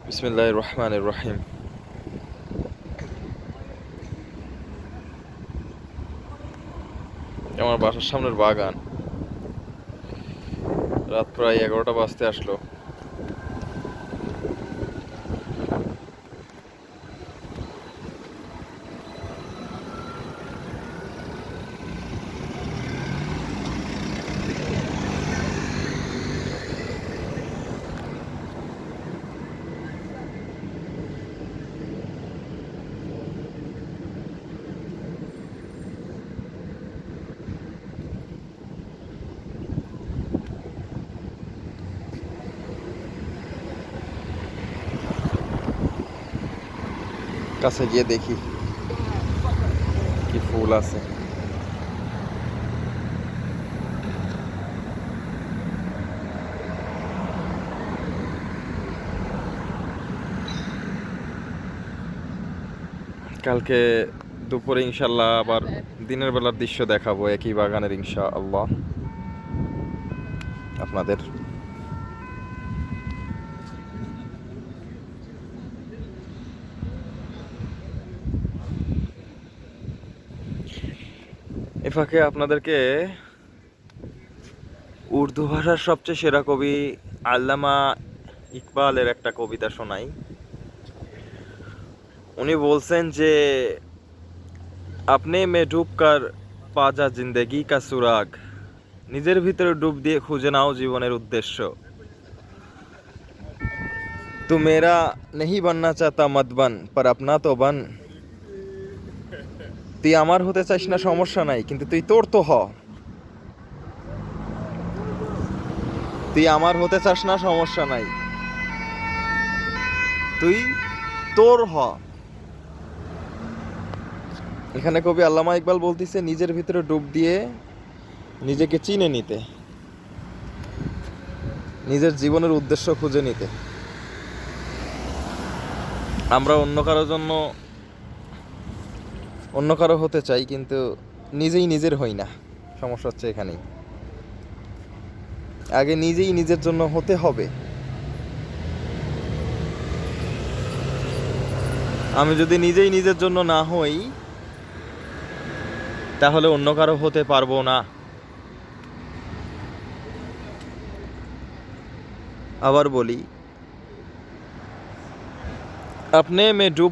বিসমিল্লাহির রহমানির রহিম। আমার বাসার সামনের বাগান। রাত প্রায় 11টা বাজতে আসলো। কাছে গিয়ে দেখি কি ফুল আছে। কালকে দুপুরে ইনশাল্লাহ আবার দিনের বেলার দৃশ্য দেখাবো একই বাগানের ইনশাআল্লাহ আপনাদের। এ ফাঁকে আপনাদেরকে উর্দু ভাষার সবচেয়ে সেরা কবি আল্লামা ইকবালের একটা কবিতা শোনাই। উনি বলছেন যে আপনি মে ডুব কর পাজা জিন্দেগি কা সুরাগ, নিজের ভিতরে ডুব দিয়ে খুঁজে নাও জীবনের উদ্দেশ্য। তু মেরা নেহি বাননা চাহতা মত বান, পর আপনা তো বান। তুই আমার হতে চাইস না সমস্যা নাই, কিন্তু তুই তোর তো হ। তুই আমার হতে চাস না সমস্যা নাই, তুই তোর হ। এখানে কবি আল্লামা ইকবাল বলতেছে নিজের ভিতরে ডুব দিয়ে নিজেকে চিনে নিতে, নিজের জীবনের উদ্দেশ্য খুঁজে নিতে। আমরা অন্য কারোর জন্য অন্য কারো হতে চাই, কিন্তু নিজেই নিজের হই না। সমস্যা হচ্ছে এখানেই। আগে নিজেই নিজের জন্য হতে হবে। আমি যদি নিজেই নিজের জন্য না হই, তাহলে অন্য কারো হতে পারবো না। আবার বলি, আপনি মে ডুব